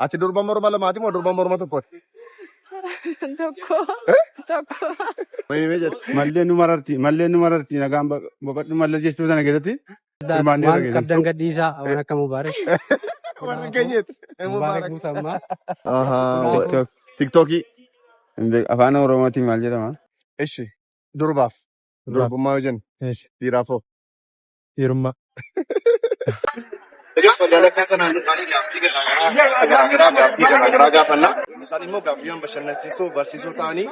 Ati durba morma lamaati moo durba morma tokkooti? Tokko. Maal jedhu? Malleen nu mararti nagaan boqodhu malla jechuu sana keessatti hirmaannee Waan argina. qabdan gadhiisaa waan akka Mubaarak. Warra keenyatti. Mubaarak Musammaa. Tiktookii. Afaan Oromootiin maal jedhama? Ishi durbaaf. Durbummaa yoo jennu. Dhiiraafoo. Dhiirummaa. Egaa magaalaa keessa naannoo garaagaraa gaafannaa. Isaan immoo gaaffiiwwan bashannansiisoo barsiisoo ta'anii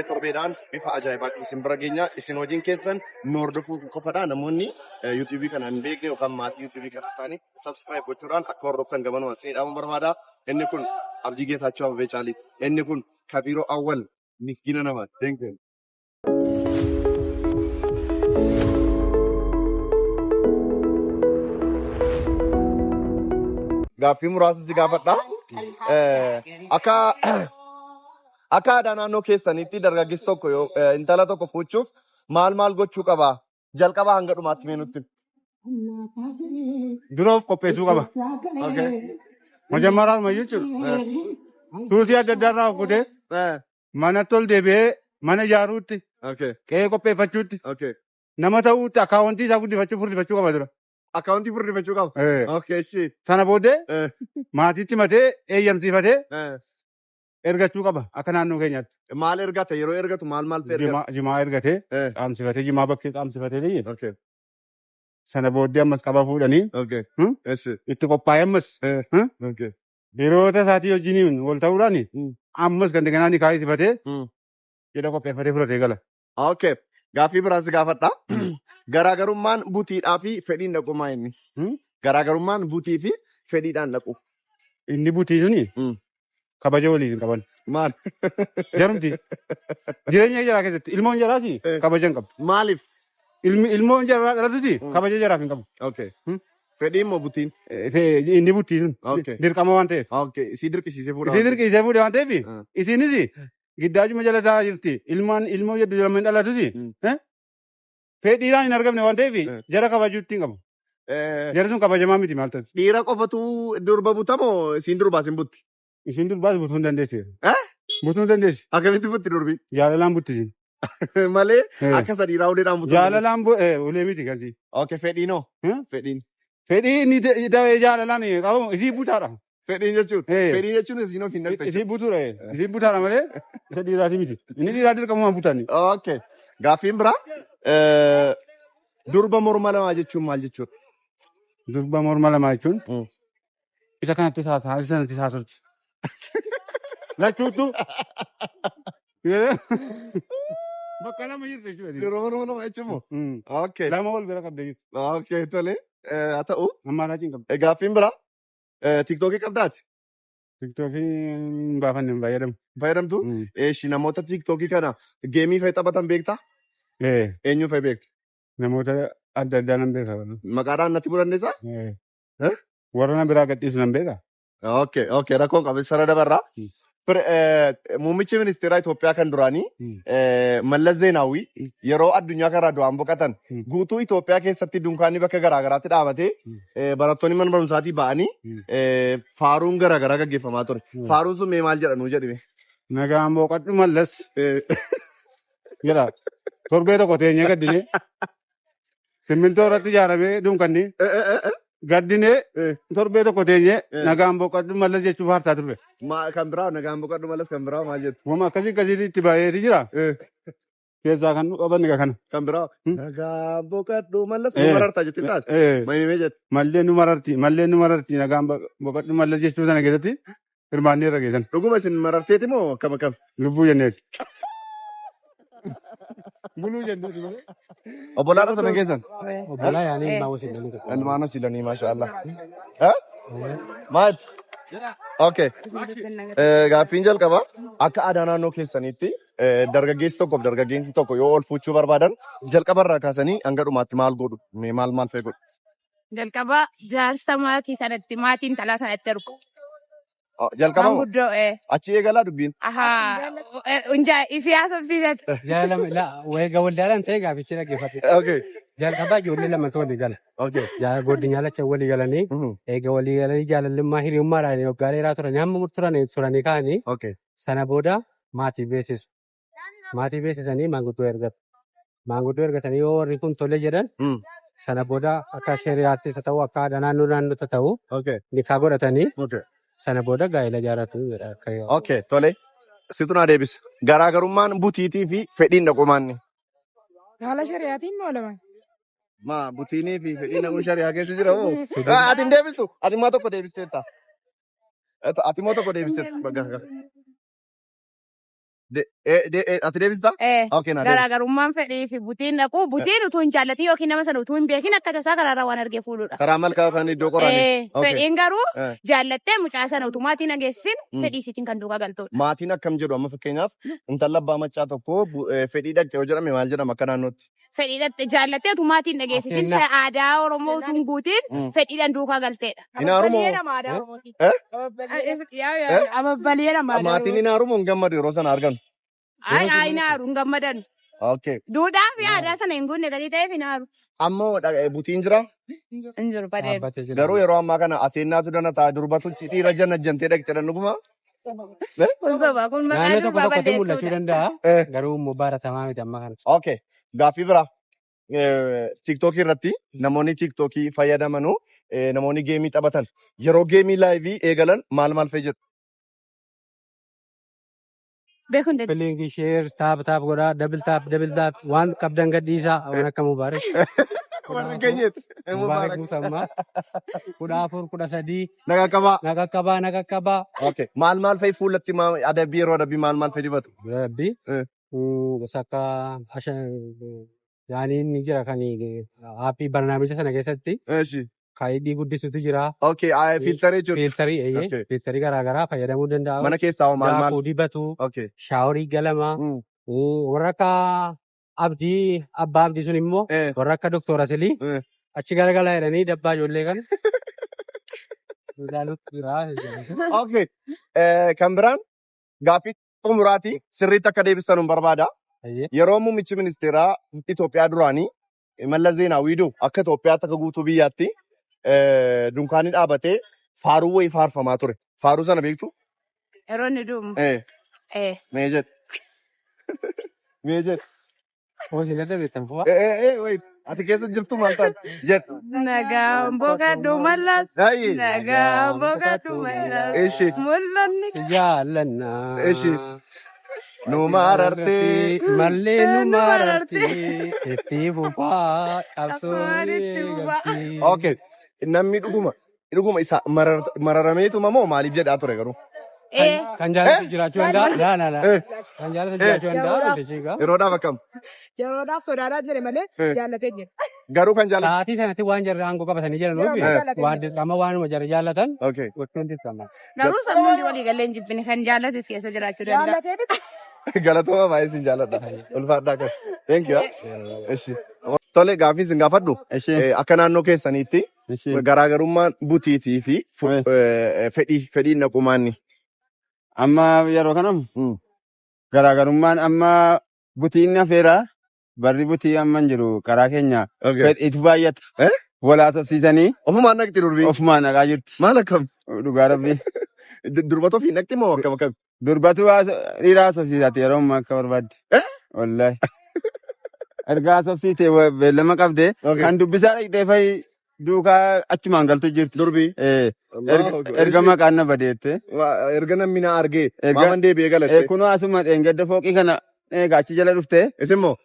torbeedhaan bifa ajaa'ibaatiin isin bira geenya. Isin hojiin keessan nu hordofuu qofadha. Namoonni yuutuubii kana hin beekne yookaan maatii yuutuubii kana ta'anii sabskiraayib gochuudhaan akka hordoftan gabanumaan seedhamu barbaada. Inni kun Abdii Geetaachoo Ababee Caalii. Inni kun Kabiroo Awwal miskiina namaati. Thank you. Gaaffii muraasa si gaafadha. Akka aadaa naannoo keessaniitti dargaggeessi tokko intala tokko fuuchuuf maal gochuu qaba? Jalqabaa hanga dhumaatti mee nutti? Duroof qopheessuu qaba. Majammaraadhuma jechuudha. Tuusii adda addaa irraa kutee mana tol deebi'ee mana ijaaruutti qe'ee qopheeffachuutti nama ta'uutti akkaawwantii isaa furdifachuu qaba dura. Akkaawwantii furdifachuu qaba? Sana booddee maatiitti matee eeyyamsiifatee ergachuu qaba akka naannoo keenyaatti. Maal ergata? Yeroo ergatu maal fayyada? Jimaa ergatee dhaamsifatee jimaa bakkee dhaamsifatee leeyye. Sana booddee ammas qaba fuudhanii itti qophaa'ee ammas hiriyoota isaatii wajjiniin wal ta'uudhaan ammas kan deeganaa ni kaayisifatee jedha qopheeffatee fudhatee gala. Gaaffii biraan si gaafadha. Garaagarummaan butiidhaa fi fedhiin dhaqu maa inni? Garaagarummaan butii fi fedhiidhaan dhaqu. Inni butii suni kabaja waliin qaban. Maal? Jarumti. Jireenya jaraa keessatti ilmoon jaraati kabaja hin qabu. Maaliif? Ilmoon jaraa dhalatuti kabaja jaraaf hin qabu. Fedhiin moo butiin? Inni butii sun dirqama waan ta'eef. Isii dirqisiisee fuudha. Isii dirqisiisee fuudhe waan ta'eef isiinis giddaajuma jala taa'aa jirti. Ilmoo jedhu lameen dhalatuti. Fedhiidhaan hin argamne waan ta'eef jara kabajuutti hin qabu. Jara sun kabajamaa miti maal ta'e. Dhiira qofatu durba butamoo isiin durbaas hin butti? Isiin durbaas butuu hin dandeessi. Butuu hin dandeessi. Akkamitti butti durbi? Jaalalaan butti isiin. Malee akka sadiiraa uleedhaan butu. Jaalalaan ulee miti kan si. Fedhiinoo? Fedhiin. Fedhii inni dawee jaalalaan qabu isii butaadha. Fedhiin jechuun? Fedhiin jechuun isiin ofiin dhaqxee. Isii butuudha. Isii butaadha malee isa dhiiraati miti. Inni dhiiraa dirqamumaan butanni. Gaaffiin biraa durba morma lamaa jechuun maal jechuudha? Durba morma lamaa jechuun isa kanatti haasaa isa sanatti haasofti. Lachuutu bakka lama jirti jechuudha. Durba morma lamaa jechuun moo? Lama wal bira qabdee jirti. Tole haa ta'u. Ammaarraa ciin qabdi. Gaaffiin biraa tiktookii qabdaati? Tiktookii baafanne hin fayyadamu. Fayyadamtu? Namoota tiktookii kana geemii fa'i taphatan beektaa? Eenyu fa'i beekta? Namoota adda addaa nan beeka. Maqaadhaan natti muu dandeessaa? Warra na biraa gadhiisu nan beeka. Rakkoon qabe sara dabarraa. Muummichi ministeeraa Itoophiyaa kan duraanii Mallas Zeenaawwii yeroo addunyaa karaa du'aan boqotan guutuu Itoophiyaa keessatti dunkaanni bakka garaagaraatti dhaabatee barattoonni mana barumsaatii ba'anii faaruun garaagaraa gaggeeffamaa ture. Faaruun sun mee maal jedha nuu jedhime? Nagaan boqodhu Mallas jedha. Torbee tokko teenyee gaddinee simmintoo irratti ijaaramee dunkanni gaddinee torbee tokko teenyee nagaan boqodhu Mallas jechuuf haarsaa turre. Kan biraa nagaan boqodhu Mallas kan biraa maal jettu? Wama akkasii itti baay'eeti jira. Keessaa kan qaban kana. Kan biraa nagaan boqodhu Mallas nu marartaa jettee taate? Maayimee jette? Malleen nu mararti nagaan boqodhu Mallas jechuu sana keessatti hirmaannee irra geessan. Dhuguma isin mararteeti moo akkam? Lubbuu jenneeti. Buluu jennuuti malee. Obbolaadha sana keessan? Obbolaa yaanii ilmaan wasiilanii. Ilmaan wasiilanii maashaallah. Maal? Gaaffiin jalqaba akka aadaa naannoo keessaniitti dargaggeessi tokkoof dargaggeessi tokko yoo ol fuudhuu barbaadan jalqabarraa kaasanii hanga dhumaatti maal godhu? Maal fa'ii godhu? Jalqaba jaarsa maatii sanatti maatiin talaa sanatti ergu. Jalqaba moo? Achi eegalaa dubbiin? Isii haasofsiisatti. Wayega waldaadhaan ta'e gaafichi dhaggeeffate. Jalqabaa ijoollee lamatu walii gala. Okay. Godinyaa lacha walii galanii eega walii galanii jaalallimmaa hiriyummaadhaan waggaa dheeraa turan hamma turanii ka'anii sana booda maatii beeksisu. Maatii beeksisanii maanguddoo ergatu. Maanguddoo ergatanii yoo warri kun tole jedhan sana booda akka shari'aattis haa ta'u akka aadaa naannootti ta'u nikaa godhatanii sana booda gaa'ela jaarratu. Okay, tole. Situ naa deebisa. Garaagarummaan butiitii fi fedhiin dhaqumaanni. Haala shari'aatiin moo lama? Butiinii fi fedhiin dhaquun shari'aa keessa jira moo? Ati hin deebistu? Ati immoo tokko deebisteetta. Ati immoo tokko deebisteetta. Ati deebistaa? Okay, naa deebisa. Garaagarummaan fedhii fi butiin dhaqu butiin utuu hin jaallatin yookiin nama sana utuu hin beekin akka tasaa karaarraa waan argee fuudhudha. Karaa malkaa kan iddoo qoraanii. Fedhiin garuu jaallattee mucaa sana utuu maatiin dhageessin fedhii isiitiin kan duukaa galtudha. Maatiin akkam jedhu amma fakkeenyaaf intala abbaa machaa tokko fedhii dhaqxe yoo jedhame maal jedhama akka naannootti? Fedhii dhaqxe jaallattee utuu maatiin dhageessisin aadaa Oromoo utuu hin guutiin fedhiidhaan duukaa galteedha. Inaarumoo? Amabbaliyedha. Maatiin inaarumoo hin gammadu yeroo sana argan? Inaaru hin gammadan. Duudhaa fi aadaa sana hin guunne gadi ta'eef inaaru. Ammoo butiin jira? Hin jiru badeera. Garuu yeroo ammaa kana aseennaatu dana ta'a durbatu dhiira jannajjantee dhaqxedha dhuguma? Kun soba kun maqaa Naannoo tokko durbaa tokkotti mul'achuu balleessuudha. danda'a. Garuu immoo baratamaa miti amma kana. Okay. Gaaffii biraa. TikTok irratti namoonni TikTok fayyadamanu namoonni geemii taphatan yeroo geemii laayivii eegalan maal fayyadu? Beekun dedde. Piliingi sheer taap godhaa dabil taap waan qabdan gadhiisaa waan akka mubaarak. Warra keenyatti. Mubaarak Musammaa 14 13 naqaqqabaa. Okay. Maal fa'i fuulatti adabbii yeroo adabbii maal fa'i dibatu? Adabbii sakka yaani ni jira kan aappii barnaamija sana keessatti kaayidii guddisutu jira. Okay, filtarii jechuudha. Filtarii garaagaraa fayyadamuu danda'a. Mana keessaa maal? Daakuu dibatu, shaaworii galama, warra akka abbaa abdii sun immoo warra akka Doktor Asilii achi garagalaa jedhanii dabbaa ijoollee kana. Okay, kan biraan gaaffii xumuraatii sirriitti akka deebisan barbaada. Yeroo muummichi ministeeraa Itoophiyaa duraanii Mallas Zeenaawii akka Itoophiyaatti akka guutuu biyyaatti dunkaanii dhaabatee faaruu wayii faarfamaa ture. Faaruu sana beektu? Yeroo inni duumu. Mee jedhu. Hojiilee dabeetan fu'a. Ati keessa jirtu maal taate? Jedhu. Nagaan boqadhu mallas. Nagaan boqadhu mallas. Mul'anni. Jaallannaa. Nu marartee. Mallee nu marartee. Itti fufaa qabsoon eegaltii. Okay. Namni dhuguma isa mararameetuma moo maaliif jedhaa ture garuu? Kan jaalatu jiraachuu danda'a. Kan jaalatu jiraachuu danda'a. Yeroodhaaf akkam? Yeroodhaaf sodaadhaa jire malee jaallatee jira. Garuu kan jaallatu. Sa'aatii sanatti waan jarri aangoo qabatanii jiran waanuma jarri jaallatan gochuun dirqama. Garuu sammuun walii galee hin jibbine kan jaallates keessa jiraachuu danda'a. Galatooma baay'ee sin jaalladha. Ulfaadhaa kan. Thank you. Tole gaaffii sin gaafadhu. Akka naannoo keessaniitti garaagarummaan butiitii fi fedhiin dhaqumaanni. Amma yeroo kanam garaagarummaan amma butiin hafeera barri butii amma hin jiru karaa keenya fedhiitu baay'ata. Walaa tofsiisanii. Ofumaan naqxi durbii. Ofumaan naqaa jirti. Maal akkam? Dhugaa rabbii. Durbatu ofii naqxi moo akkam? Durbatu dhiiraa tofsiisati yeroo ammaa akka barbaadde. Wallaahi. Ergaa tofsiitee beellama qabdee kan dubbisaa dhaqxee fa'i duukaa achumaan galtu jirti. Durbii. Erga maqaan na badeette. Erga namni na argee. Maaman deebi'ee galatte. Kunoo asuma dheengadda fooqii kana eega achi jala dhuftee. Isimmoo?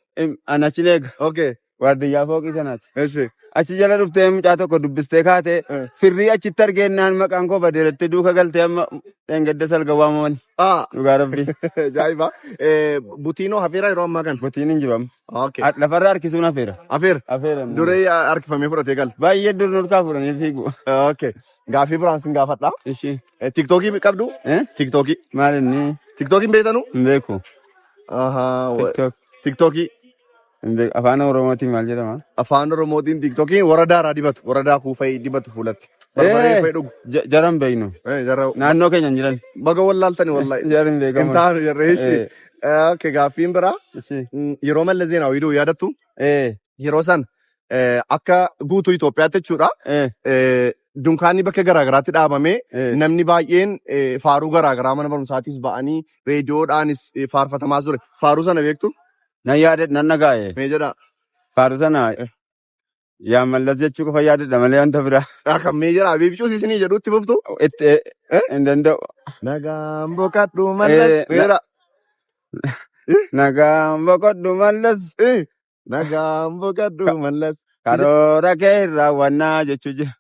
An achi eega. Okay. Waardiyyaa fooqii sanaati. achi jala dhuftee mucaa tokko dubbistee kaatee firrii achitti argeennaan maqaan koo badeeratti duuka galtee amma dheengadda salga waamaman. Dhugaa rabbii. Ajaa'iba. Butiinoo hafeera yeroo ammaa kana. Butiin hin jiru amma. Lafarra harkisuun hafeera. Hafeera. Duree harkifamee fudhatee gal. Baay'ee dur nurkaa fudhanii fiigu. Gaafii biraan sin gaafadha. Tiktookii qabdu? Tiktookii. Maal inni? Tiktookii hin beektanuu? Hin beeku. Tiktookii. Afaan Oromootiin maal jedhama? Afaan Oromootiin tiktookiin waradaadhaa dibatu. Waradaa kuufee dibatu fuulatti. Barbaree fa'ii dhugu. Jaran beeknu. Naannoo keenya hin jiran. Baga wallaaltanii wallahi. Jaran beekamu. Intaan jarreeshi. Gaaffiin biraa. Yeroo Mallas Zeenaawii yaadattu. Yeroo san akka guutuu Itoophiyaatti jechuudha. Dunkaanni bakka garaagaraatti dhaabamee namni baay'een faaruu garaagaraa mana barumsaatis ba'anii reediyoodhaanis faarfatamaa ture. Faaruu sana beektu? Nan yaadadha nan dhagaa'e. Mee jedhaa? Faaruu sana yaa mallas jechuu qofa yaadadha malee wanta biraa. Kan mee jedhaa beebichuus isinii jedhuutti fuftu? Itti hin danda'u. Nagaan boqadhu mallas. Meera. Nagaan boqadhu mallas. Nagaan boqadhu mallas. Karoora kee raawwannaa jechuu jira.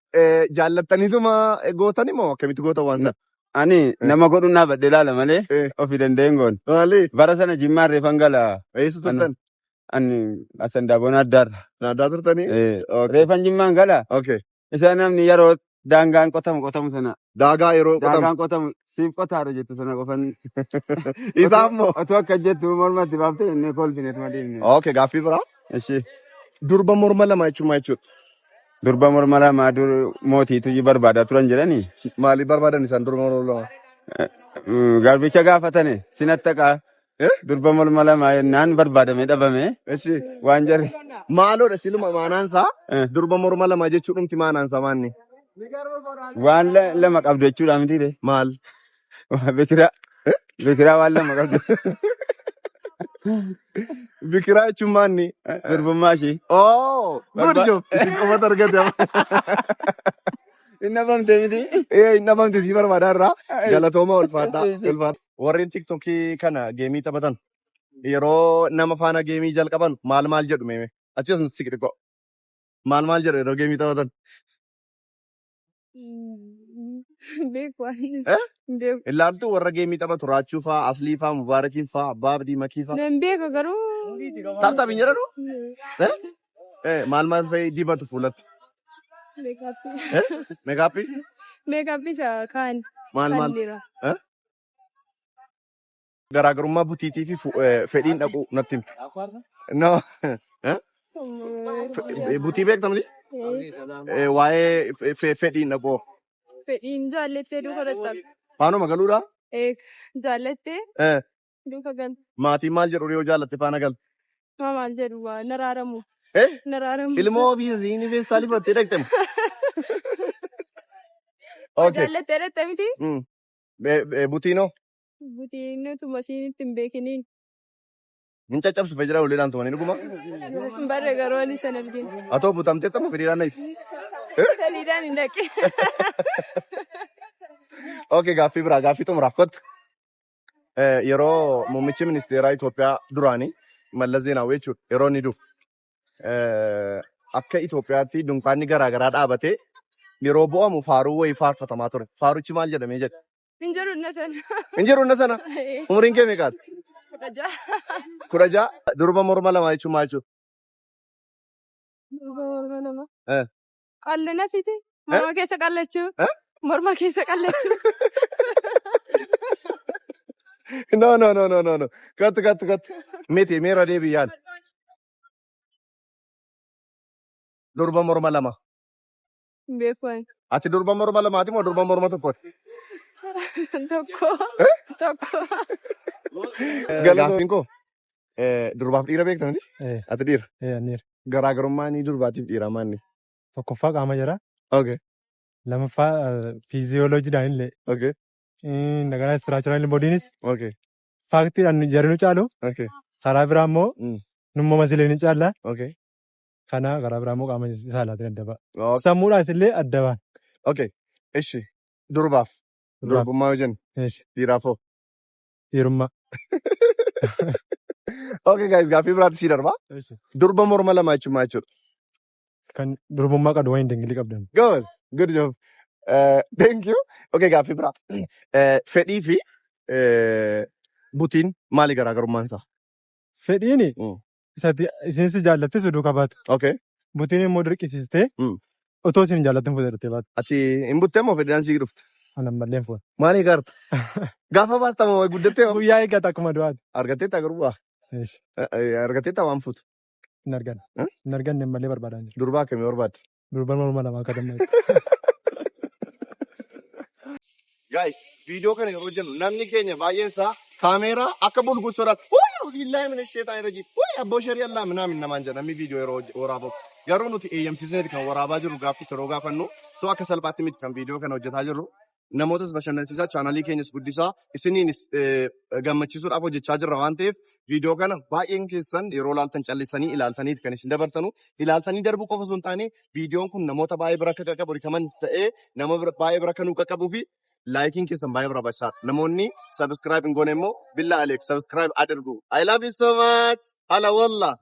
Jaallattaniituma gootani moo akkamitti gootan waan sana? Ani nama godhuun dhaabadde ilaala malee ofii danda'een goon. Maali? Bara sana jimmaa reeffan gala. Eessa turtan? Ani asan daaboon addaarra. Addaa turtanii? Reeffan jimmaan gala. Isa namni yeroo daangaan qotamu sana. Daagaa yeroo qotamu. Daangaan qotamu siif qotaara jettu sana qofan. Isaaf moo? Otoo akka jettu mormatti baaftee inni kolfineet malee. Gaaffii biraa? Ishee. Durba morma lama jechuun maal jechuudha? Durba morma lama mootiitu barbaadaa turan jedhanii. Maaliif barbaadan isaan durba morma lama? Garbicha gaafatane sinattaqaa. Durba morma lama jennaan barbaadamee dhabame. Waan jarri. Maaloodha siluma maanaansaa durba morma lama jechuudhumti maanaansaa maanni? Waan lama qabdu jechuudha miti. Maal? Bikiraa waan lama qabdu. Bikiraa jechuun maanni? Durbummaa ishee. Gurjoo isin qofatu argate. Inni dhabamte miti. Inni dhabamte si barbaadaa irraa galatooma ulfaadhaa. Warreen tiktokii kana geemii taphatan yeroo nama faana geemii jalqaban maal jedhu meeme achi as siqi xiqqoo maal jedhu yeroo geemii taphatan. Ilaaltu warra geemii taphatu Raachuu fa'aa, Aslii fa'aa, Mubaarakiin fa'aa, Abbaa Abdii Makii fa'aa. Nan beeka garuu. Taphataaf hin jedhanu? Maal fa'i dibatu fuulatti? Meekaappii? Meekaappii isa kaan. Maal? Garaagarummaa butiitii fi fedhiin dhaqu natti himi. Butii beektamni? Waa'ee fedhiin dhaqu. Fedhiin jaallattee duuka dhaqqabe. Faanuma galuudhaa? Jaallattee duuka galta. Maatiin maal jedhu yoo jaallatte faana galta? Maal jedhu naraaramu. Naraaramu. Ilmoo ofiis yuuniveestaalii fudhattee dhaqxemu. Jaallattee dhaqxe miti? Butiinoo? Butiin utuma isiin itti hin beekiniin. Hin caccabsu fayyada uleedhaan tumanii dhuguma? Barre garuu ani san arginu. Haa ta'u butamtee tapha firiidhaan nayti. Firiidhaan hin dhaqe. Gaaffii biraa gaaffii xumuraaf kottu. Yeroo muummichi ministeeraa Itoophiyaa duraanii Mallas Zeenaawwii jechuudha yeroo inni dhufu akka Itoophiyaatti dunkaanni garaagaraa dhaabatee yeroo bu'amu faaruu wayii faarfatamaa ture. Faaruchi maal jedhamee jedha? Hin jiru inna sana. Hin jiru inna sana? Umriin kee meeqaati? 16. 16? Durba morma lama jechuun maal jechuudha? Durba morma lama. Qallina siiti? Morma keessa qallachuu? Morma keessa qallachuu? No. Kattu. Miti meera deebiyyaan. Durba morma lama. Beekuun. Ati durba morma lamaati moo durba morma tokkooti? Tokko. Gaaffiin koo durbaaf dhiira beektamti? Ati dhiira? Dhiira. Garaagarummaa inni durbaatiif dhiiraa maanni? Tokkoffaa qaama jira. Lammaffaa fiiziyooloojiidhaan illee. Daganaa istiraacharaal boodiinis. Faaktiidhaan jarri nu caalu. Karaa biraa immoo numma masilee ni caalla. Kana karaa biraa immoo qaama saalaatiin adda ba'a. Sammuudhaas illee adda ba'a. Ishi durbaaf. Durbummaa yoo jennu. Dhiiraaf hoo? Dhiirummaa. Gaaffii biraatti sii darbaa. Durba morma lama jechuun maal jechuudha? Kan durbummaa qabdu waan dingilii qabdan. Good job. Thank you. Gaaffii biraa. Fedhii fi butiin maali garaagarummaan isaa? Fedhiini isinis jaallatte suduu qabaatu. Butiin immoo dirqisiistee otoo isin jaallatin fudhattee baatu. Ati hin buttee moo fedhiidhaan sii dhufte? Anan malleen fuudha. Maal eegarta? Gaafa baastamoo guddattee moo? Guyyaa eeggata akkuma du'aati. Argatteetta garuu waa? Argatteetta waan fuutu? Hin arganne. Hin arganne malee barbaadan jira. Durbaa akkamii barbaadde? Durba morma lama akka damma. Guys, viidiyoo kana yeroo jennu namni keenya baay'een isaa kaameeraa akka bulguusuudhaan illaa min isheetaa irra jiru abboo sharii allaa minaamin namaan jedhami viidiyoo yeroo waraabu garuu nuti eeyyamsiisneeti kan waraabaa jirru gaaffii yeroo gaafannu soo akka salphaatti miti kan viidiyoo kana hojjetaa jirru namootas bashannansiisaa chaanalii keenyas guddisaa isiniinis gammachiisuudhaaf hojjechaa jirra waan ta'eef viidiyoo kana baay'een keessan yeroo laaltan callisanii ilaaltaniiti kan isin dabartanu ilaaltanii darbuu qofa osoo hin taane viidiyoon kun namoota baay'ee bira akka qaqqabu rikaman ta'ee nama baay'ee bira akka nu qaqqabuu fi laayikiin keessan baay'ee barbaachisaadha. Namoonni subscribe hin goone immoo billa Alex subscribe adirgu. I love you so much. Hala wallah.